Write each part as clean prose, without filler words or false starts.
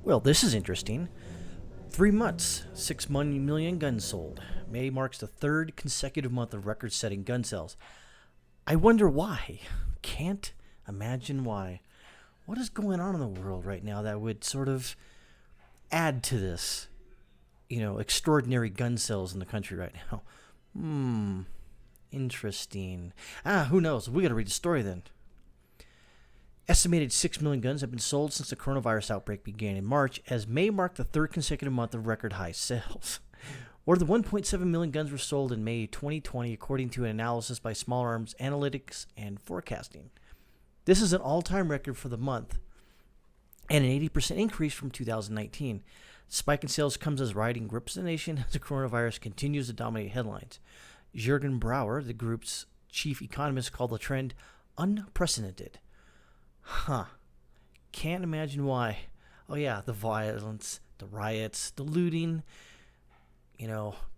Well, this is interesting. 3 months, 6 million guns sold. May marks the third consecutive month of record setting gun sales. I wonder why. Can't imagine why. What is going on in the world right now that would sort of add to this, extraordinary gun sales in the country right now? Interesting. Who knows? We got to read the story then. Estimated 6 million guns have been sold since the coronavirus outbreak began in March, as May marked the third consecutive month of record high sales. More than 1.7 million guns were sold in May 2020, according to an analysis by Small Arms Analytics and Forecasting. This is an all-time record for the month and an 80% increase from 2019. The spike in sales comes as rioting grips the nation as the coronavirus continues to dominate headlines. Jürgen Brauer, the group's chief economist, called the trend unprecedented. Can't imagine why. Oh yeah, the violence, the riots, the looting,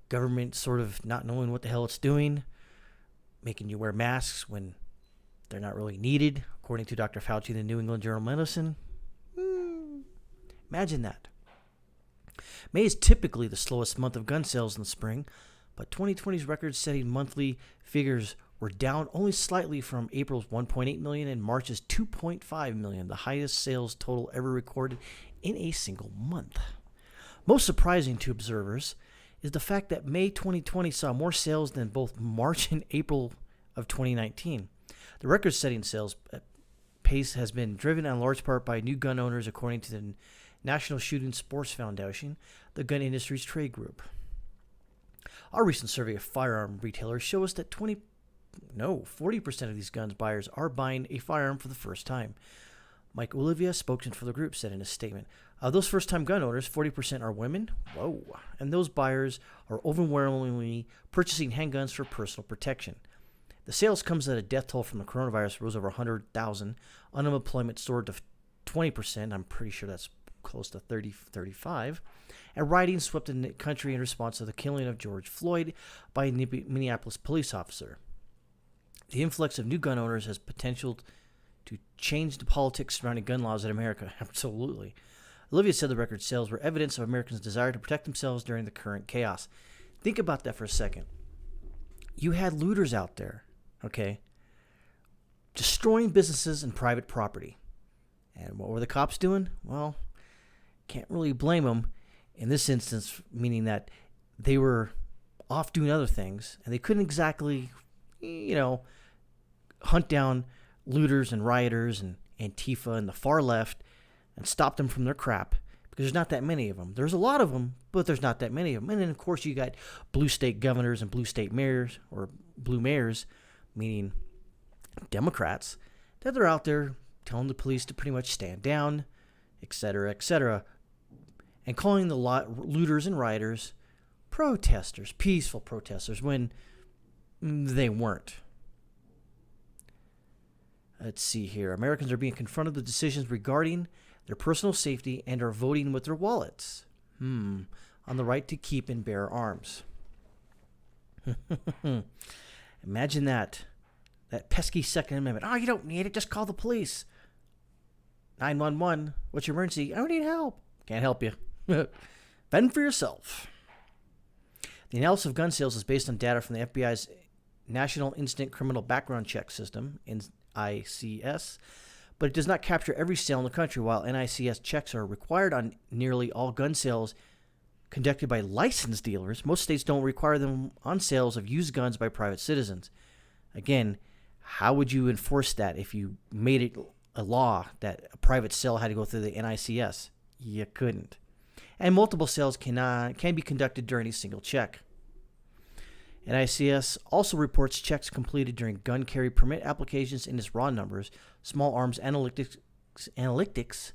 government sort of not knowing what the hell it's doing, making you wear masks when they're not really needed, according to Dr. Fauci, the New England Journal of Medicine. Imagine that. May is typically the slowest month of gun sales in the spring, but 2020's record-setting monthly figures were down only slightly from April's 1.8 million and March's 2.5 million, the highest sales total ever recorded in a single month. Most surprising to observers is the fact that May 2020 saw more sales than both March and April of 2019. The record-setting sales pace has been driven in large part by new gun owners, according to the National Shooting Sports Foundation, the gun industry's trade group. Our recent survey of firearm retailers show us that 40% of these guns buyers are buying a firearm for the first time. Mike Olivia, spokesman for the group, said in a statement, of those first-time gun owners, 40% are women. Whoa. And those buyers are overwhelmingly purchasing handguns for personal protection. The sales comes at a death toll from the coronavirus rose over 100,000. Unemployment soared to 20%. I'm pretty sure that's close to 35. And rioting swept the country in response to the killing of George Floyd by a Minneapolis police officer. The influx of new gun owners has potential to change the politics surrounding gun laws in America. Absolutely. Olivia said the record sales were evidence of Americans' desire to protect themselves during the current chaos. Think about that for a second. You had looters out there, okay, destroying businesses and private property. And what were the cops doing? Well, can't really blame them in this instance, meaning that they were off doing other things, and they couldn't exactly, hunt down looters and rioters and Antifa and the far left and stop them from their crap, because there's not that many of them. There's a lot of them, but there's not that many of them. And then, of course, you got blue state governors and blue state mayors, or blue mayors, meaning Democrats, that they're out there telling the police to pretty much stand down, etc., and calling the looters and rioters protesters, peaceful protesters, when they weren't. Let's see here. Americans are being confronted with decisions regarding their personal safety and are voting with their wallets on the right to keep and bear arms. Imagine that pesky Second Amendment. Oh, you don't need it. Just call the police. 911. What's your emergency? I don't need help. Can't help you. Fend for yourself. The analysis of gun sales is based on data from the FBI's National Instant Criminal Background Check System, NICS, but it does not capture every sale in the country. While NICS checks are required on nearly all gun sales conducted by licensed dealers, most states don't require them on sales of used guns by private citizens. Again, how would you enforce that if you made it a law that a private sale had to go through the NICS? You couldn't. And multiple sales can be conducted during a single check. NICS also reports checks completed during gun carry permit applications in its raw numbers. Small Arms Analytics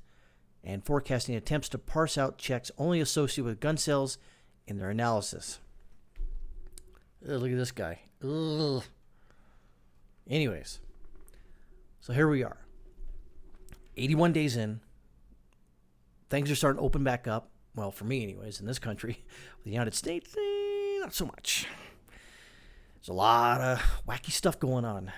and Forecasting attempts to parse out checks only associated with gun sales in their analysis. Look at this guy. Ugh. Anyways, so here we are. 81 days in. Things are starting to open back up. Well, for me anyways, in this country. The United States, not so much. There's a lot of wacky stuff going on,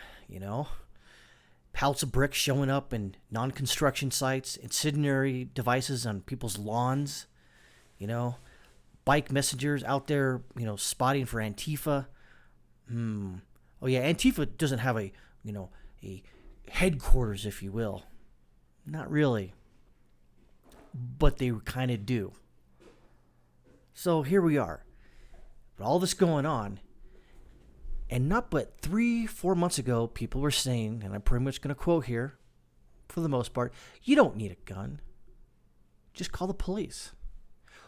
pallets of bricks showing up in non-construction sites, incendiary devices on people's lawns, bike messengers out there, spotting for Antifa. Oh yeah, Antifa doesn't have a headquarters, if you will. Not really. But they kind of do. So here we are. But all this going on, and not but 3-4 months ago, people were saying, and I'm pretty much going to quote here, for the most part, you don't need a gun. Just call the police.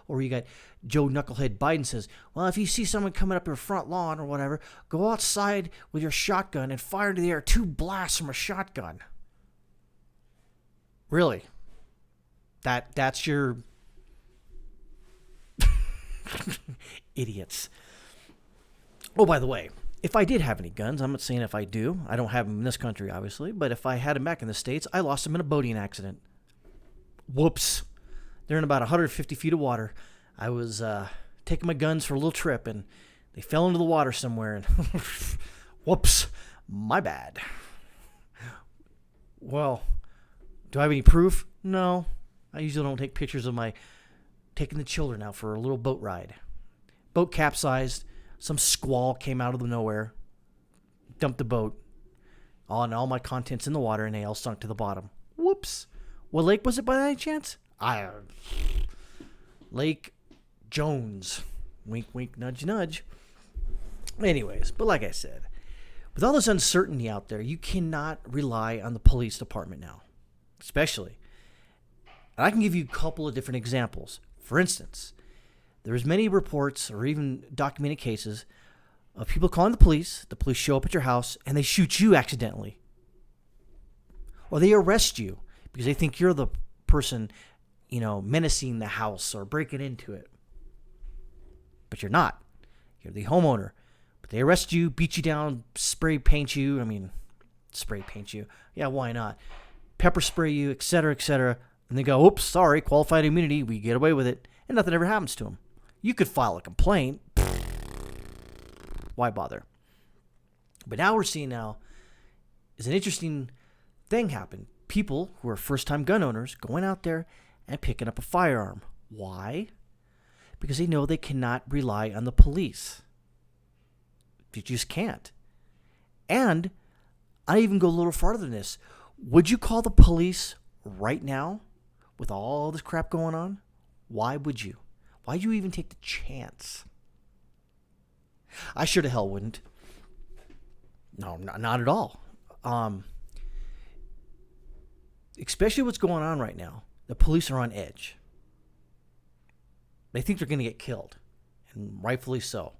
Or you got Joe Knucklehead Biden says, well, if you see someone coming up your front lawn or whatever, go outside with your shotgun and fire into the air 2 blasts from a shotgun. Really? That's your... Idiots. Oh, by the way, if I did have any guns, I'm not saying if I do. I don't have them in this country, obviously. But if I had them back in the States, I lost them in a boating accident. Whoops. They're in about 150 feet of water. I was taking my guns for a little trip, and they fell into the water somewhere. And whoops. My bad. Well, do I have any proof? No. I usually don't take pictures of my taking the children out for a little boat ride. Boat capsized. Some squall came out of the nowhere. Dumped the boat. All my contents in the water, and they all sunk to the bottom. Whoops. What lake was it by any chance? Lake Jones. Wink, wink, nudge, nudge. Anyways, but like I said, with all this uncertainty out there, you cannot rely on the police department now. Especially. And I can give you a couple of different examples. For instance, there's many reports or even documented cases of people calling the police show up at your house, and they shoot you accidentally. Or they arrest you because they think you're the person, menacing the house or breaking into it. But you're not. You're the homeowner. But they arrest you, beat you down, spray paint you. Yeah, why not? Pepper spray you, etc., etc. And they go, oops, sorry, qualified immunity. We get away with it. And nothing ever happens to them. You could file a complaint. Why bother? But now we're seeing is an interesting thing happen. People who are first-time gun owners going out there and picking up a firearm. Why? Because they know they cannot rely on the police. You just can't. And I even go a little farther than this. Would you call the police right now with all this crap going on? Why would you? Why'd you even take the chance? I sure to hell wouldn't. No, not at all. Especially what's going on right now. The police are on edge. They think they're going to get killed, and rightfully so.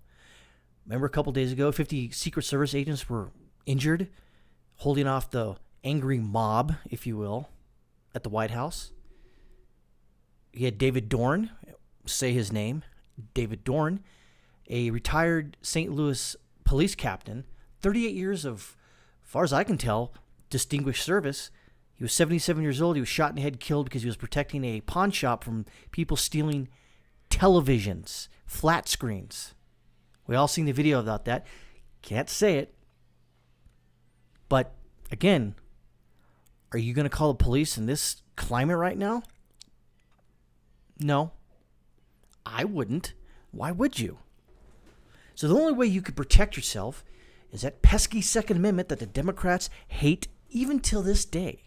Remember a couple days ago, 50 Secret Service agents were injured, holding off the angry mob, if you will, at the White House. You had David Dorn, say his name, David Dorn, a retired St. Louis police captain, 38 years of, as far as I can tell, distinguished service. He was 77 years old. He was shot in the head, killed because he was protecting a pawn shop from people stealing televisions, flat screens. We all seen the video about that. Can't say it. But, again, are you going to call the police in this climate right now? No. I wouldn't. Why would you? So the only way you could protect yourself is that pesky Second Amendment that the Democrats hate even till this day.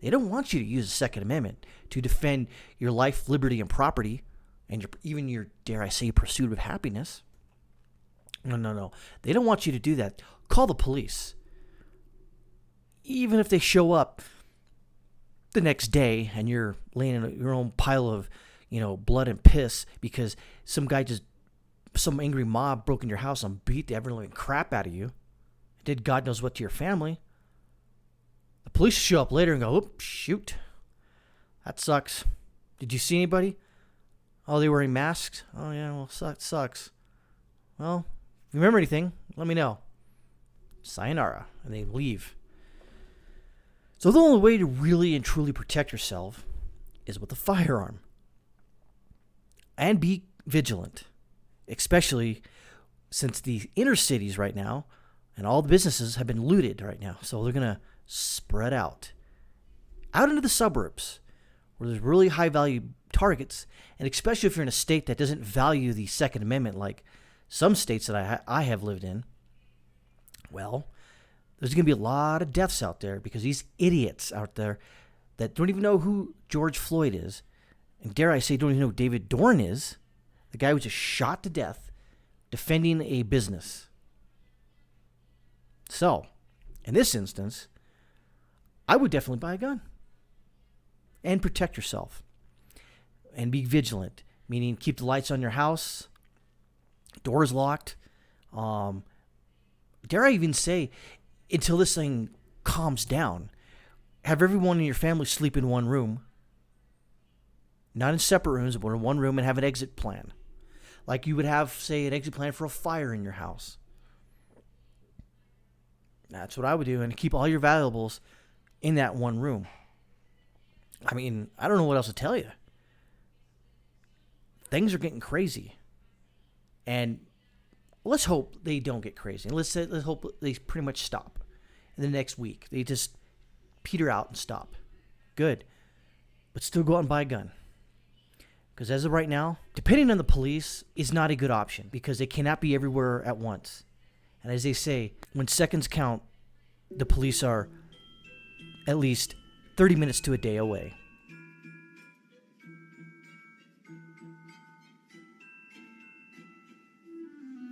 They don't want you to use the Second Amendment to defend your life, liberty, and property, and even your, dare I say, pursuit of happiness. No. They don't want you to do that. Call the police. Even if they show up the next day and you're laying in your own pile of, blood and piss because some angry mob broke in your house and beat the ever-living crap out of you, did God knows what to your family. The police show up later and go, oops, shoot. That sucks. Did you see anybody? Oh, they were wearing masks? Oh, yeah, well, sucks. Well, if you remember anything, let me know. Sayonara. And they leave. So the only way to really and truly protect yourself is with a firearm. And be vigilant. Especially since the inner cities right now and all the businesses have been looted right now. So they're going to spread out into the suburbs where there's really high value targets, and especially if you're in a state that doesn't value the Second Amendment like some states that I have lived in. Well, there's going to be a lot of deaths out there because these idiots out there that don't even know who George Floyd is, and dare I say don't even know who David Dorn is, the guy who was just shot to death defending a business. So, in this instance, I would definitely buy a gun and protect yourself and be vigilant, meaning keep the lights on your house, doors locked. Dare I even say, until this thing calms down, have everyone in your family sleep in one room, not in separate rooms, but in one room, and have an exit plan. Like you would have, say, an exit plan for a fire in your house. That's what I would do, and keep all your valuables in that one room. I mean, I don't know what else to tell you. Things are getting crazy. And let's hope they don't get crazy. And let's hope they pretty much stop in the next week. They just peter out and stop. Good. But still go out and buy a gun. Because as of right now, depending on the police is not a good option because they cannot be everywhere at once. And as they say, when seconds count, the police are at least 30 minutes to a day away.